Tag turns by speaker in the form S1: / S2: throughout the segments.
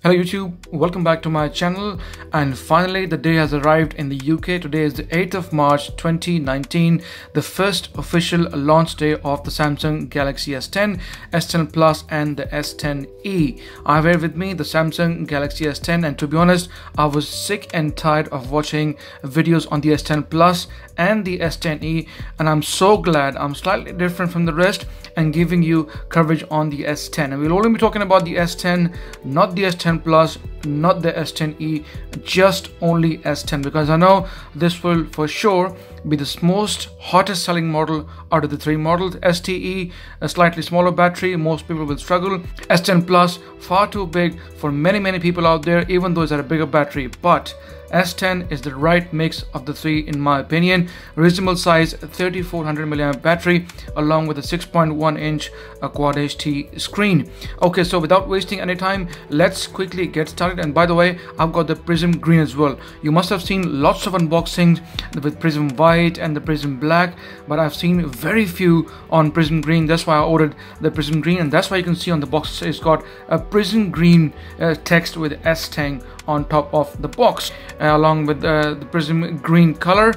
S1: Hello YouTube, welcome back to my channel. And finally the day has arrived in the UK. Today is the 8th of March 2019, the first official launch day of the Samsung Galaxy S10, S10 Plus and the S10e. I have here with me the Samsung Galaxy S10, and to be honest, I was sick and tired of watching videos on the S10 Plus and the S10e, and I'm so glad I'm slightly different from the rest and giving you coverage on the S10. And we'll only be talking about the S10, not the S10 Plus, not the S10e, just only S10, because I know this will for sure be the most hottest selling model out of the three models. STE, a slightly smaller battery, most people will struggle. S10 Plus, far too big for many people out there, even though it's at a bigger battery. But S10 is the right mix of the three in my opinion. Reasonable size 3400 mAh battery along with a 6.1 inch Quad HD screen. Okay, so without wasting any time, let's quickly get started. And by the way, I've got the Prism green as well. You must have seen lots of unboxings with Prism white and the Prism black, but I've seen very few on Prism green. That's why I ordered the Prism green, and that's why you can see on the box it's got a Prism green text with S10 on top of the box, along with the Prism green color.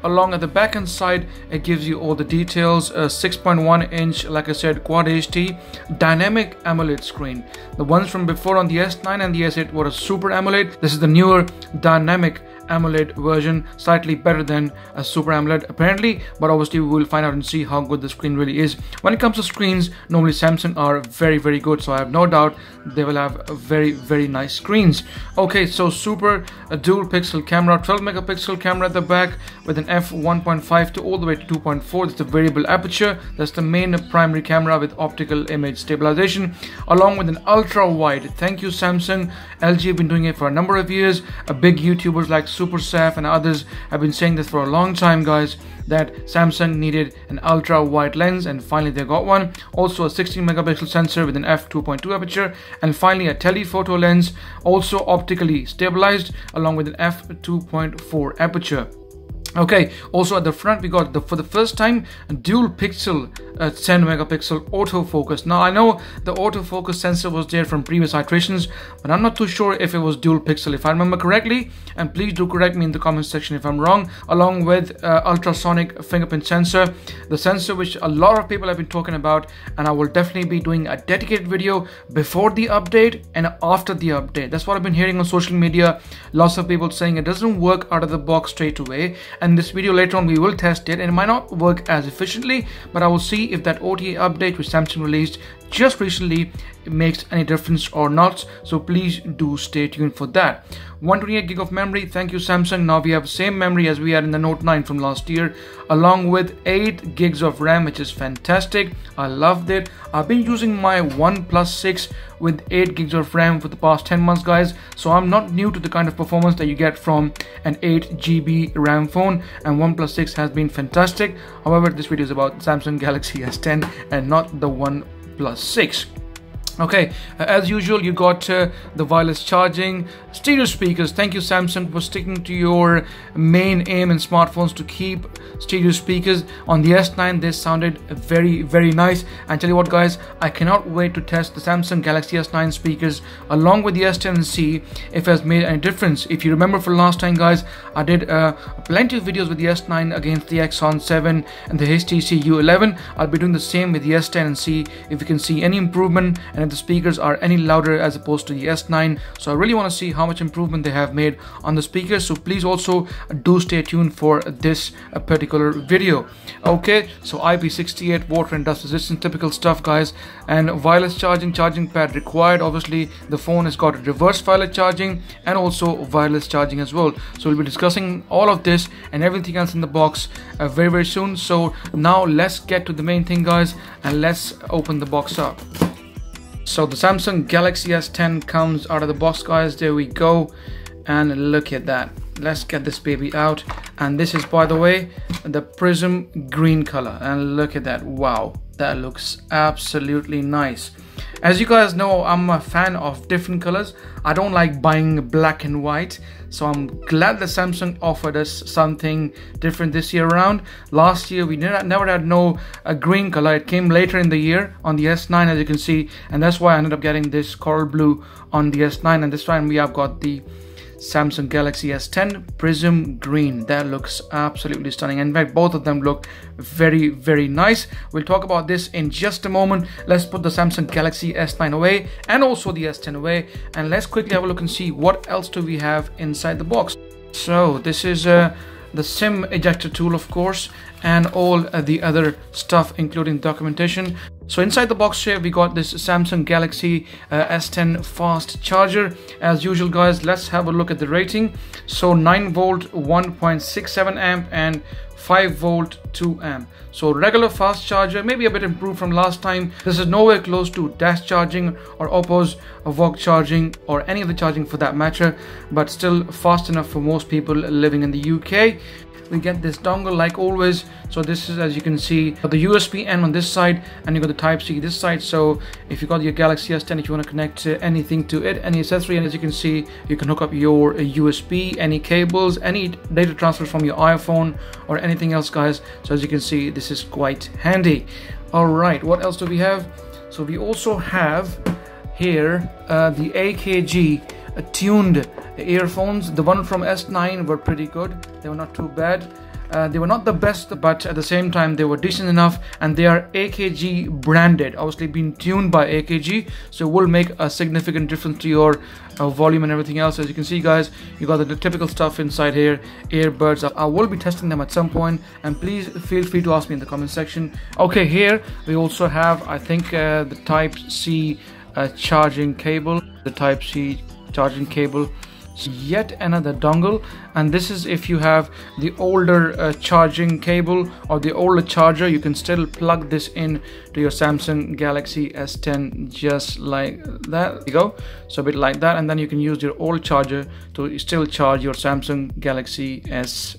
S1: Along at the back end side, it gives you all the details. 6.1 inch, like I said, Quad HD dynamic AMOLED screen. The ones from before on the S9 and the S8 were a Super AMOLED. This is the newer dynamic AMOLED version, slightly better than a Super AMOLED apparently, but obviously we will find out and see how good the screen really is. When it comes to screens, normally Samsung are very good, so I have no doubt they will have very nice screens. Okay, so super dual pixel camera, 12 megapixel camera at the back with an f1.5 to all the way to 2.4. That's the variable aperture. That's the main primary camera with optical image stabilization, along with an ultra wide. Thank you Samsung. LG have been doing it for a number of years. Big YouTubers like Super Saf and others have been saying this for a long time, guys, that Samsung needed an ultra wide lens, and finally they got one. Also a 16 megapixel sensor with an f2.2 aperture, and finally a telephoto lens, also optically stabilized, along with an f2.4 aperture. Okay, also at the front we got for the first time dual pixel 10 megapixel autofocus. Now I know the autofocus sensor was there from previous iterations, but I'm not too sure if it was dual pixel, if I remember correctly, and please do correct me in the comment section if I'm wrong. Along with ultrasonic fingerprint sensor, the sensor which a lot of people have been talking about, and I will definitely be doing a dedicated video before the update and after the update. That's what I've been hearing on social media. Lots of people saying it doesn't work out of the box straight away, and this video later on we will test it, and it might not work as efficiently, but I will see if that OTA update which Samsung released just recently makes any difference or not. So please do stay tuned for that. 128 gig of memory, thank you Samsung. Now we have the same memory as we had in the Note 9 from last year, along with 8 gigs of RAM, which is fantastic. I loved it. I've been using my OnePlus 6 with 8 gigs of RAM for the past 10 months, guys, so I'm not new to the kind of performance that you get from an 8 GB RAM phone, and OnePlus 6 has been fantastic. However, this video is about Samsung Galaxy S10 and not the OnePlus 6. Okay, as usual you got the wireless charging, stereo speakers. Thank you Samsung for sticking to your main aim in smartphones to keep stereo speakers. On the S9 this sounded very nice, and tell you what guys, I cannot wait to test the Samsung Galaxy S9 speakers along with the S10 and see if it has made any difference. If you remember from last time, guys, I did plenty of videos with the S9 against the Exxon 7 and the HTC U11. I'll be doing the same with the S10 and see if you can see any improvement and if the speakers are any louder as opposed to the S9. So I really want to see how much improvement they have made on the speakers, so please also do stay tuned for this particular video. Okay, so IP68, water and dust resistant, typical stuff guys. And wireless charging, charging pad required. Obviously the phone has got reverse wireless charging and also wireless charging as well. So we'll be discussing all of this and everything else in the box very soon. So now let's get to the main thing, guys, and let's open the box up. So the Samsung Galaxy S10 comes out of the box, guys. There we go, and look at that. Let's get this baby out, and this is, by the way, the Prism green color, and look at that. Wow, that looks absolutely nice. As you guys know, I'm a fan of different colors. I don't like buying black and white, so I'm glad that Samsung offered us something different this year around. Last year we never had a green color. It came later in the year on the S9, as you can see, and that's why I ended up getting this coral blue on the S9, and this time we have got the Samsung Galaxy S10 Prism Green. That looks absolutely stunning. In fact, both of them look very, very nice. We'll talk about this in just a moment. Let's put the Samsung Galaxy S9 away and also the S10 away, and let's quickly have a look and see what else do we have inside the box. So this is the SIM ejector tool, of course, and all the other stuff, including documentation. So inside the box here we got this Samsung Galaxy S10 fast charger. As usual, guys, let's have a look at the rating. So 9 volt 1.67 amp and 5 volt 2 amp. So regular fast charger, maybe a bit improved from last time. This is nowhere close to dash charging or Oppo's VOOC charging or any of the charging for that matter, but still fast enough for most people living in the UK. We get this dongle like always. So this is, as you can see, the USB end on this side, and you got the Type-C this side. So if you got your Galaxy S10, if you want to connect anything to it, any accessory, and as you can see, you can hook up your USB, any cables, any data transfer from your iPhone or anything else, guys. So as you can see, this is quite handy. All right, what else do we have? So we also have here the AKG tuned earphones. The one from S9 were pretty good. They were not too bad. They were not the best, but at the same time they were decent enough, and they are AKG branded, obviously being tuned by AKG, so it will make a significant difference to your volume and everything else. As you can see, guys, you got the typical stuff inside here, earbuds. I will be testing them at some point, and please feel free to ask me in the comment section. Okay, here we also have, I think, the Type-C charging cable, the Type-C charging cable, yet another dongle, and this is if you have the older charging cable or the older charger, you can still plug this in to your Samsung Galaxy S10 just like that. There you go. So a bit like that, and then you can use your old charger to still charge your Samsung Galaxy S10.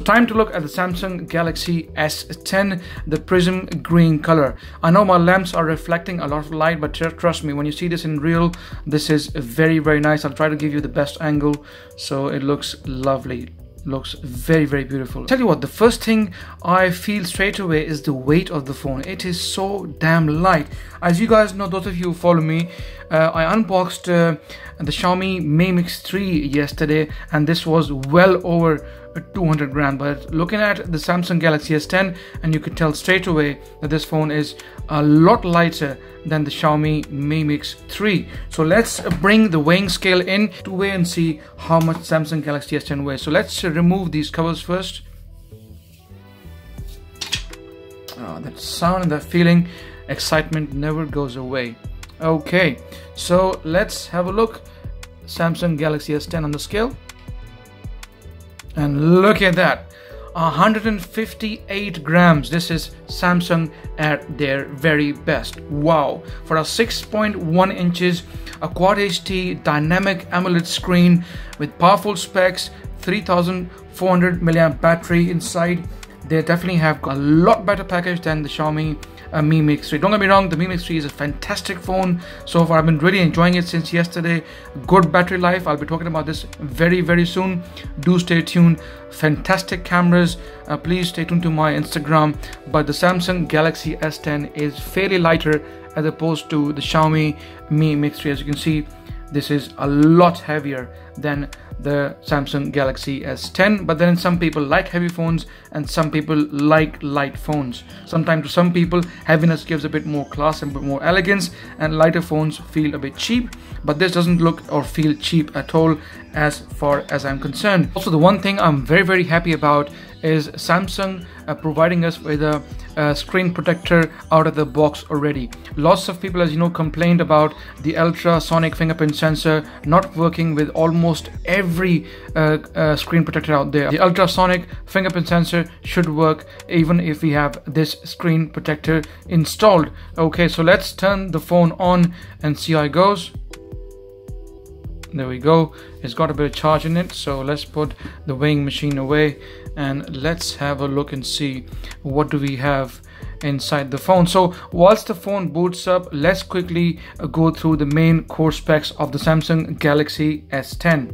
S1: Time to look at the Samsung Galaxy S10, the Prism green color. I know my lamps are reflecting a lot of light, but trust me, when you see this in real, this is very, very nice. I'll try to give you the best angle, so it looks lovely. Looks very, very beautiful. Tell you what, the first thing I feel straight away is the weight of the phone. It is so damn light. As you guys know, those of you who follow me, I unboxed the Xiaomi Mi Mix 3 yesterday, and this was well over 200 grams. But looking at the Samsung Galaxy S10, and you could tell straight away that this phone is a lot lighter than the Xiaomi Mi Mix 3. So let's bring the weighing scale in to weigh and see how much Samsung Galaxy S10 weighs. So let's remove these covers first. Oh, that sound and that feeling, excitement never goes away. Okay, so let's have a look. Samsung Galaxy S10 on the scale, and look at that, 158 grams. This is Samsung at their very best. Wow, for a 6.1 inches, a Quad HD dynamic AMOLED screen with powerful specs, 3400 milliamp battery inside. They definitely have a lot better package than the Xiaomi Mi Mix 3. Don't get me wrong, the Mi Mix 3 is a fantastic phone so far. I've been really enjoying it since yesterday. Good battery life. I'll be talking about this very, very soon. Do stay tuned. Fantastic cameras. Please stay tuned to my Instagram. But the Samsung Galaxy S10 is fairly lighter as opposed to the Xiaomi Mi Mix 3. As you can see, this is a lot heavier than the Samsung Galaxy S10, but then some people like heavy phones and some people like light phones. Sometimes to some people, heaviness gives a bit more class and a bit more elegance, and lighter phones feel a bit cheap, but this doesn't look or feel cheap at all as far as I'm concerned. Also, the one thing I'm very, very happy about is Samsung providing us with a screen protector out of the box already. Lots of people, as you know, complained about the ultrasonic fingerprint sensor not working with almost every screen protector out there. The ultrasonic fingerprint sensor should work even if we have this screen protector installed. Okay, so let's turn the phone on and see how it goes. There we go. It's got a bit of charge in it, so let's put the weighing machine away and let's have a look and see what do we have inside the phone. So whilst the phone boots up, let's quickly go through the main core specs of the Samsung Galaxy S10.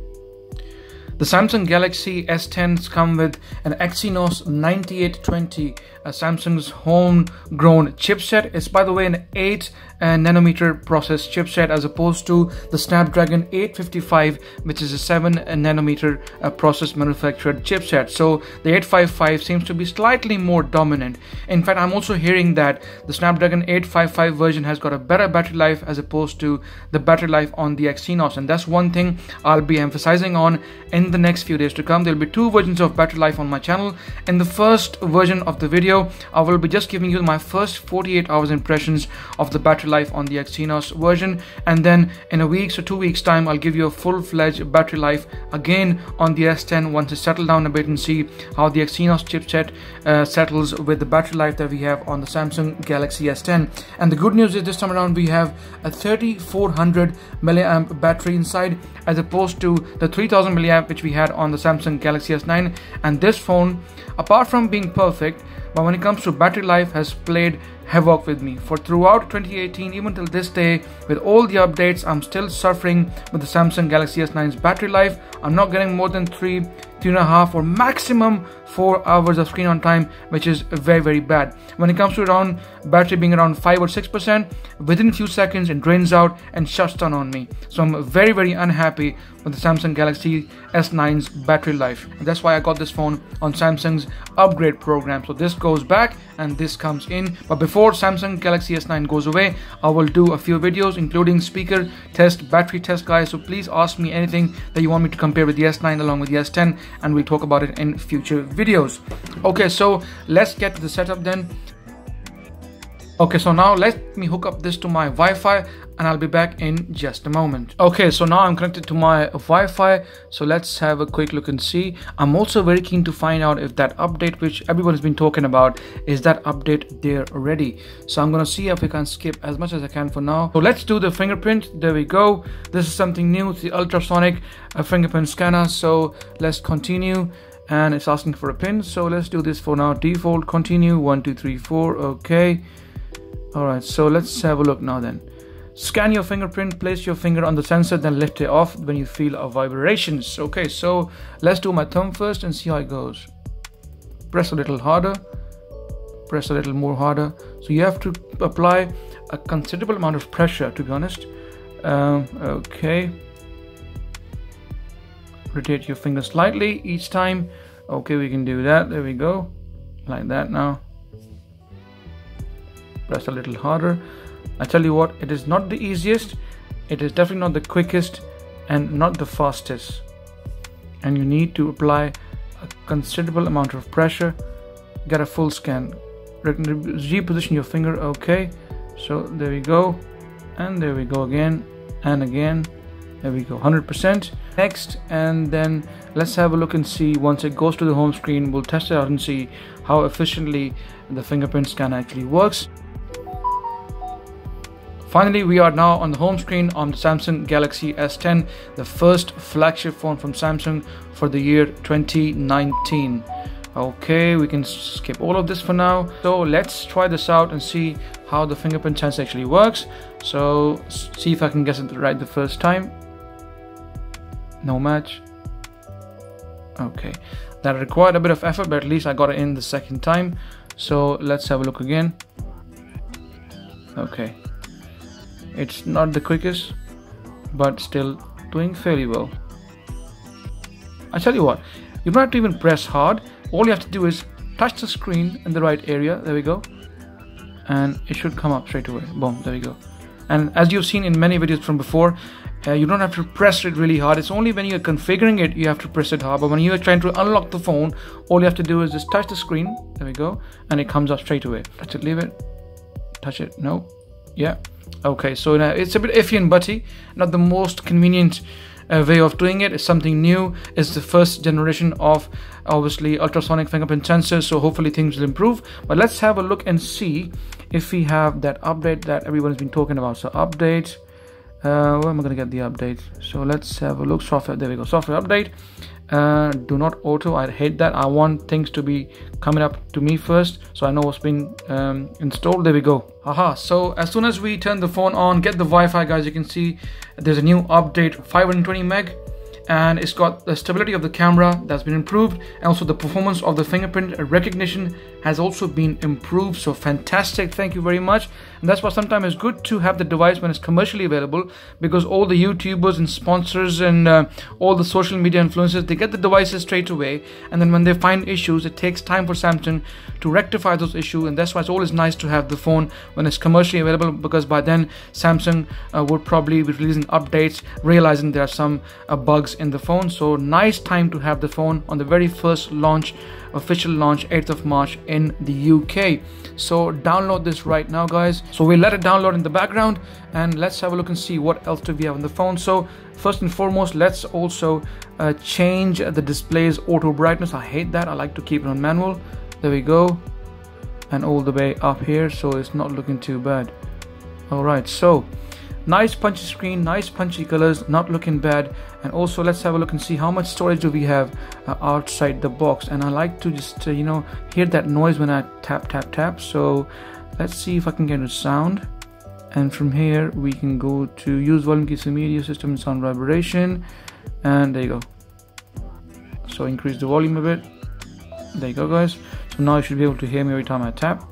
S1: The Samsung Galaxy S10s come with an Exynos 9820, Samsung's homegrown chipset. It's, by the way, an 8 nanometer process chipset as opposed to the Snapdragon 855, which is a 7 nanometer process manufactured chipset. So the 855 seems to be slightly more dominant. In fact, I'm also hearing that the Snapdragon 855 version has got a better battery life as opposed to the battery life on the Exynos, and that's one thing I'll be emphasizing on in the next few days to come. There'll be 2 versions of battery life on my channel. In the first version of the video, I will be just giving you my first 48 hours impressions of the battery life on the Exynos version, and then in a week's or 2 weeks time I'll give you a full-fledged battery life again on the S10 once it's settled down a bit and see how the Exynos chipset settles with the battery life that we have on the Samsung Galaxy S10. And the good news is this time around we have a 3400 milliamp battery inside as opposed to the 3000 milliamp which we had on the Samsung Galaxy S9. And this phone, apart from being perfect, but when it comes to battery life, has played havoc with me. For throughout 2018, even till this day, with all the updates, I'm still suffering with the Samsung Galaxy S9's battery life. I'm not getting more than 3.5 or maximum 4 hours of screen on time, which is very, very bad. When it comes to around battery being around 5 or 6%, within a few seconds it drains out and shuts down on me. So I'm very, very unhappy with the Samsung Galaxy S9's battery life. And that's why I got this phone on Samsung's upgrade program. So this goes back and this comes in. But before Samsung Galaxy S9 goes away, I will do a few videos including speaker test, battery test, guys. So please ask me anything that you want me to compare with the S9 along with the S10, and we'll talk about it in future videos. Okay, so let's get to the setup then. Okay, so now let me hook up this to my Wi-Fi and I'll be back in just a moment. Okay, so now I'm connected to my Wi-Fi. So let's have a quick look and see. I'm also very keen to find out if that update which everyone has been talking about, is that update there already. So I'm gonna see if we can skip as much as I can for now. So let's do the fingerprint. There we go. This is something new. It's the ultrasonic fingerprint scanner. So let's continue. And it's asking for a pin. So let's do this for now. Default, continue, 1, 2, 3, 4. Okay. Alright, so let's have a look now then. Scan your fingerprint, place your finger on the sensor, then lift it off when you feel a vibrations. Okay, so let's do my thumb first and see how it goes. Press a little harder, press a little more harder. So you have to apply a considerable amount of pressure, to be honest. Okay. Rotate your finger slightly each time. Okay, we can do that. There we go. Like that now. Press a little harder. I tell you what, it is not the easiest, it is definitely not the quickest, and not the fastest. And you need to apply a considerable amount of pressure. Get a full scan. Reposition your finger. Okay, so there we go, and there we go again and again. There we go, 100%. Next, and then let's have a look and see. Once it goes to the home screen, we'll test it out and see how efficiently the fingerprint scan actually works. Finally, we are now on the home screen on the Samsung Galaxy S10, the first flagship phone from Samsung for the year 2019. Okay, we can skip all of this for now. So let's try this out and see how the fingerprint sensor actually works. So see if I can guess it right the first time. No match. Okay, that required a bit of effort, but at least I got it in the second time. So let's have a look again. Okay. It's not the quickest, but still doing fairly well. I tell you what, you don't have to even press hard. All you have to do is touch the screen in the right area. There we go. And it should come up straight away. Boom, there we go. And as you've seen in many videos from before, you don't have to press it really hard. It's only when you're configuring it, you have to press it hard. But when you're trying to unlock the phone, all you have to do is just touch the screen. There we go. And it comes up straight away. Touch it, leave it. Touch it, no. Yeah. Okay, so now it's a bit iffy and butty, not the most convenient way of doing it. It's something new. It's the first generation of obviously ultrasonic fingerprint sensors, so hopefully things will improve. But let's have a look and see if we have that update that everyone's been talking about. So update, where am I going to get the update? So let's have a look. Software, there we go, software update. Do not auto. I hate that. I want things to be coming up to me first, so I know what's been installed. There we go. Aha. So as soon as we turn the phone on, get the Wi-Fi, guys, you can see there's a new update, 520 meg. And it's got the stability of the camera that's been improved, and also the performance of the fingerprint recognition has also been improved. So fantastic, thank you very much. And that's why sometimes it's good to have the device when it's commercially available, because all the YouTubers and sponsors and all the social media influencers, they get the devices straight away, and then when they find issues, it takes time for Samsung to rectify those issues. And that's why it's always nice to have the phone when it's commercially available, because by then Samsung would probably be releasing updates, realizing there are some bugs in the phone. So nice time to have the phone on the very first launch, official launch, 8th of March in the UK. So download this right now, guys. So we'll let it download in the background, and let's have a look and see what else do we have on the phone. So first and foremost, let's also change the display's auto brightness. I hate that. I like to keep it on manual. There we go, and all the way up here, so it's not looking too bad. All right, so nice punchy screen, nice punchy colors, not looking bad. And also let's have a look and see how much storage do we have outside the box. And I like to just you know, hear that noise when I tap. So let's see if I can get a sound, and from here we can go to use volume keys for media system and sound vibration, and there you go. So increase the volume a bit. There you go, guys. So now you should be able to hear me every time I tap.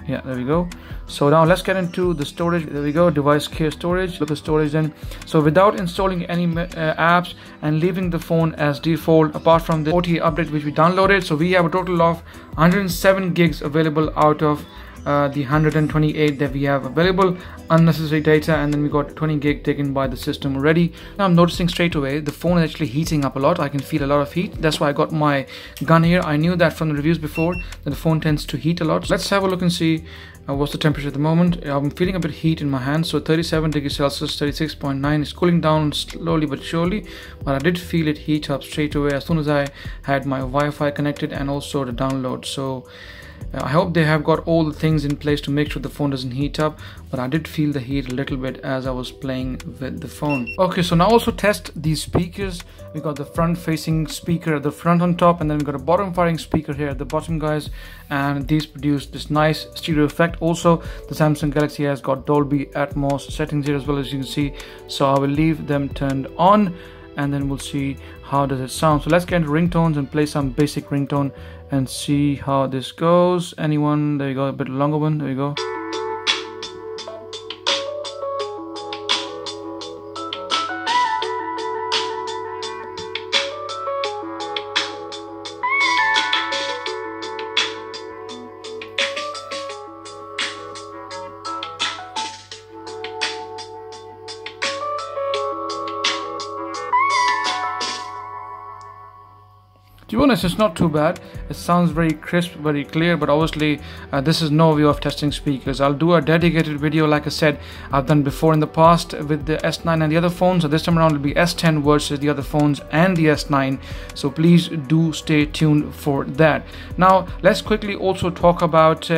S1: Yeah, there we go. So now let's get into the storage. There we go, device care storage. Look at storage then. So without installing any apps and leaving the phone as default, apart from the OTA update which we downloaded, so we have a total of 107 gigs available out of the 128 that we have available, unnecessary data, and then we got 20 gig taken by the system already. Now I'm noticing straight away the phone is actually heating up a lot. I can feel a lot of heat. That's why I got my gun here. I knew that from the reviews before that the phone tends to heat a lot. So let's have a look and see what's the temperature at the moment. I'm feeling a bit heat in my hand, so 37 degrees Celsius, 36.9. It's cooling down slowly but surely, but I did feel it heat up straight away as soon as I had my Wi-Fi connected and also the download. So I hope they have got all the things in place to make sure the phone doesn't heat up, but I did feel the heat a little bit as I was playing with the phone. Okay, so now also test these speakers. We got the front facing speaker at the front on top, and then we got a bottom firing speaker here at the bottom, guys, and these produce this nice stereo effect. Also the Samsung Galaxy has got Dolby Atmos settings here as well, as you can see. So I will leave them turned on, and then we'll see how does it sound. So let's get into ringtones and play some basic ringtone and see how this goes. Anyone? There you go, a bit longer one. There you go. To be honest, it's not too bad. It sounds very crisp, very clear, but obviously this is no way of testing speakers. I'll do a dedicated video, like I said, I've done before in the past with the S9 and the other phones. So this time around it'll be S10 versus the other phones and the S9. So please do stay tuned for that. Now let's quickly also talk about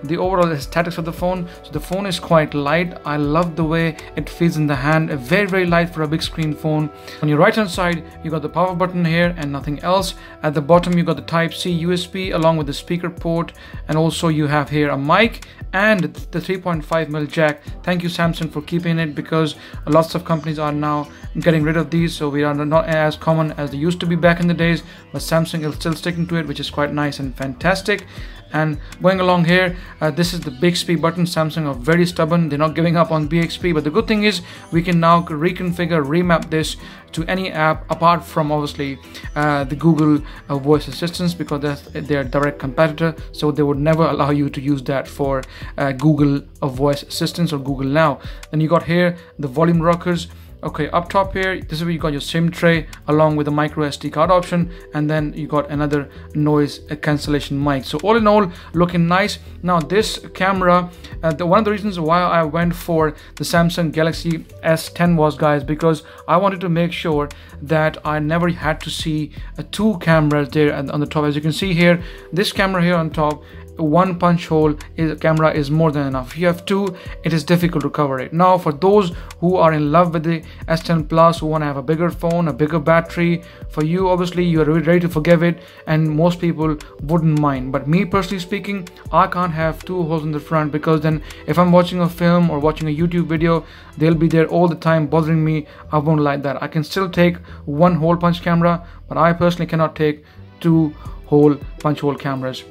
S1: the overall aesthetics of the phone. So the phone is quite light. I love the way it feels in the hand. Very light for a big screen phone. On your right hand side you got the power button here and nothing else. At the bottom you got the Type-C USB along with the speaker port, and also you have here a mic and the 3.5mm jack. Thank you Samsung for keeping it, because lots of companies are now getting rid of these, so we are not as common as they used to be back in the days, but Samsung is still sticking to it, which is quite nice and fantastic. And going along here, this is the Bixby button. Samsung are very stubborn, they're not giving up on Bixby, but the good thing is we can now reconfigure, remap this to any app apart from obviously the Google voice assistants, because that's their direct competitor, so they would never allow you to use that for Google voice assistants or Google Now. Then you got here the volume rockers. Okay, up top here, this is where you got your SIM tray along with the micro SD card option, and then you got another noise cancellation mic. So all in all, looking nice. Now this camera, one of the reasons why I went for the Samsung Galaxy S10 was, guys, because I wanted to make sure that I never had to see two cameras there on the top. As you can see here, this camera here on top, one punch hole camera is more than enough. If you have two, it is difficult to cover it. Now for those who are in love with the S10 Plus who want to have a bigger phone, a bigger battery. For you, obviously, you are ready to forgive it, and most people wouldn't mind. But me personally speaking, I can't have two holes in the front, because then if I'm watching a film or watching a YouTube video, they'll be there all the time bothering me. I won't like that. I can still take one hole punch camera, but I personally cannot take two hole punch hole cameras.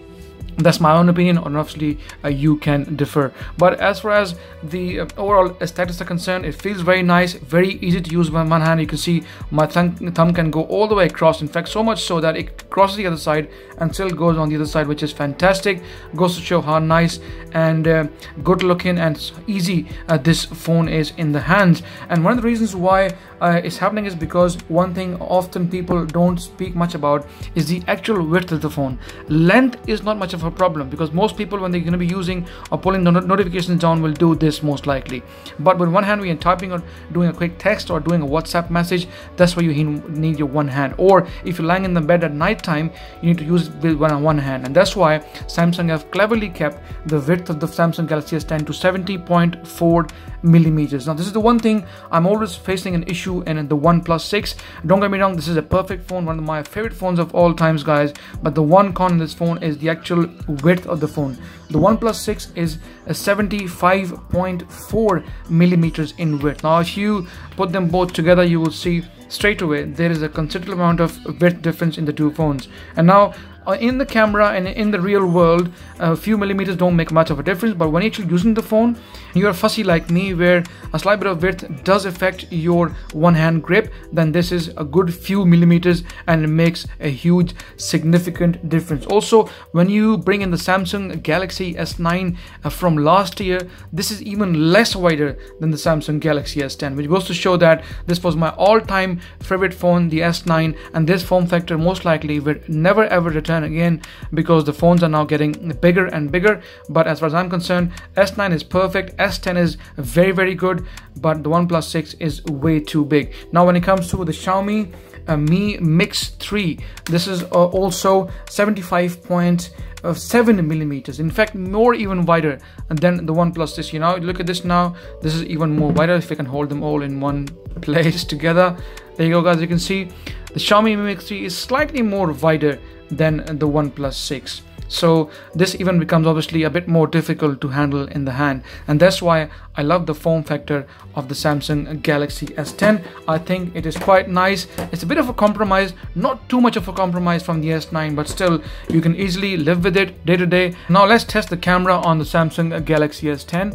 S1: That's my own opinion, and obviously you can differ. But as far as the overall aesthetics are concerned, it feels very nice, very easy to use by one hand. You can see my thumb can go all the way across, in fact so much so that it crosses the other side and still goes on the other side, which is fantastic. Goes to show how nice and good looking and easy this phone is in the hands. And one of the reasons why it's happening is because one thing often people don't speak much about is the actual width of the phone. Length is not much of a problem, because most people, when they're going to be using or pulling the notifications down, will do this most likely. But with one hand, when you're typing or doing a quick text or doing a WhatsApp message, that's where you need your one hand. Or if you're lying in the bed at night time, you need to use it with one hand. And that's why Samsung have cleverly kept the width of the Samsung Galaxy S10 to 70.4 millimeters. Now this is the one thing I'm always facing an issue in the OnePlus 6. Don't get me wrong, this is a perfect phone, one of my favorite phones of all times, guys, but the one con in this phone is the actual width of the phone. The OnePlus 6 is a 75.4 millimeters in width. Now if you put them both together, you will see straight away there is a considerable amount of width difference in the two phones. And now in the camera and in the real world, a few millimeters don't make much of a difference, but when you're actually using the phone, you're fussy like me, where a slight bit of width does affect your one hand grip, then this is a good few millimeters and it makes a huge significant difference. Also, when you bring in the Samsung Galaxy S9 from last year, this is even less wider than the Samsung Galaxy S10, which goes to show that this was my all-time favorite phone, the S9, and this form factor most likely will never ever return again, because the phones are now getting bigger and bigger. But as far as I'm concerned, S9 is perfect, S10 is very, very good, but the OnePlus 6 is way too big. Now when it comes to the Xiaomi Mi Mix 3, this is also 75.7 millimeters, in fact more even wider than the OnePlus 6. You know, look at this now, this is even more wider. If I can hold them all in one place together, there you go, guys. You can see the Xiaomi Mi Mix 3 is slightly more wider than the OnePlus 6. So this even becomes obviously a bit more difficult to handle in the hand, and that's why I love the form factor of the Samsung Galaxy S10. I think it is quite nice. It's a bit of a compromise, not too much of a compromise from the S9, but still you can easily live with it day to day. Now let's test the camera on the Samsung Galaxy S10.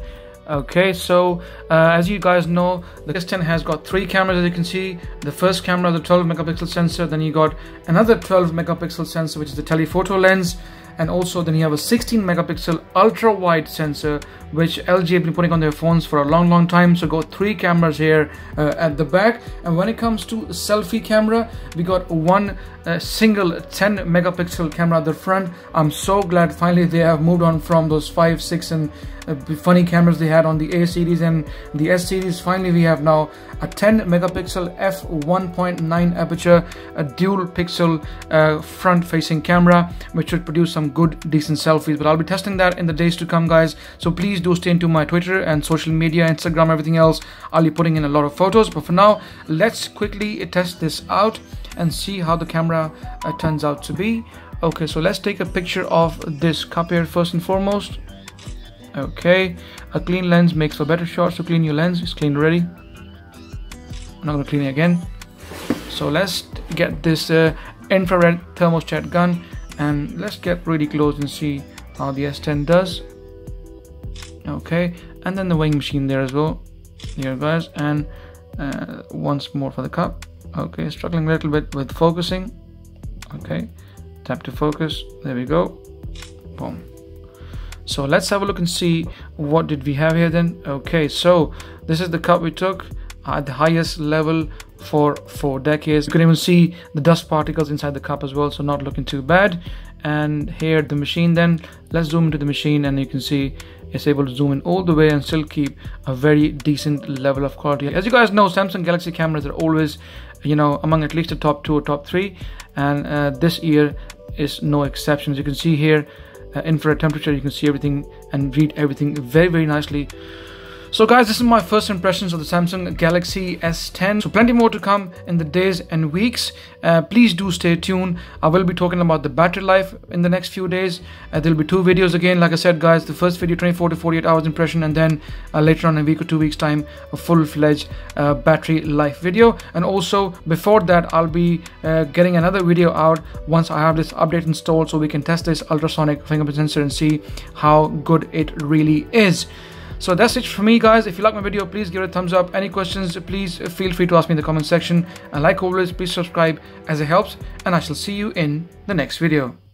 S1: Okay, so as you guys know, the S10 has got three cameras, as you can see. The first camera is a 12 megapixel sensor, then you got another 12 megapixel sensor, which is the telephoto lens, and also then you have a 16 megapixel ultra wide sensor, which LG have been putting on their phones for a long time. So got three cameras here at the back. And when it comes to selfie camera, we got one single 10 megapixel camera at the front. I'm so glad finally they have moved on from those 5, 6 and funny cameras they had on the A series and the S series. Finally we have now a 10 megapixel f1.9 aperture, a dual pixel front facing camera, which should produce some good decent selfies. But I'll be testing that in the days to come, guys, so please do stay into my Twitter and social media, Instagram, everything else. I'll be putting in a lot of photos, but for now let's quickly test this out and see how the camera turns out to be. Okay, so let's take a picture of this cup here first and foremost. Okay, a clean lens makes for better shots, so clean your lens. It's clean already. I'm not going to clean it again. So let's get this infrared thermostat gun and let's get really close and see how the S10 does. Okay, and then the weighing machine there as well. Here, guys, and once more for the cup. Okay, struggling a little bit with focusing. Okay, tap to focus. There we go. Boom. So let's have a look and see what did we have here then. Okay, so this is the cup we took at the highest level for 4 decades. You can even see the dust particles inside the cup as well, so not looking too bad. And here the machine then, let's zoom into the machine and you can see it's able to zoom in all the way and still keep a very decent level of quality. As you guys know, Samsung Galaxy cameras are always, you know, among at least the top 2 or top 3, and this year is no exception. As you can see here, infrared temperature, you can see everything and read everything very nicely. So guys, this is my first impressions of the Samsung Galaxy S10. So plenty more to come in the days and weeks. Please do stay tuned. I will be talking about the battery life in the next few days. There will be 2 videos again. Like I said guys, the first video 24 to 48 hours impression, and then later on in a week or 2 weeks time a full-fledged battery life video. And also before that I'll be getting another video out once I have this update installed, so we can test this ultrasonic fingerprint sensor and see how good it really is. So that's it for me guys. If you like my video, please give it a thumbs up. Any questions, please feel free to ask me in the comment section, and like always, please subscribe as it helps, and I shall see you in the next video.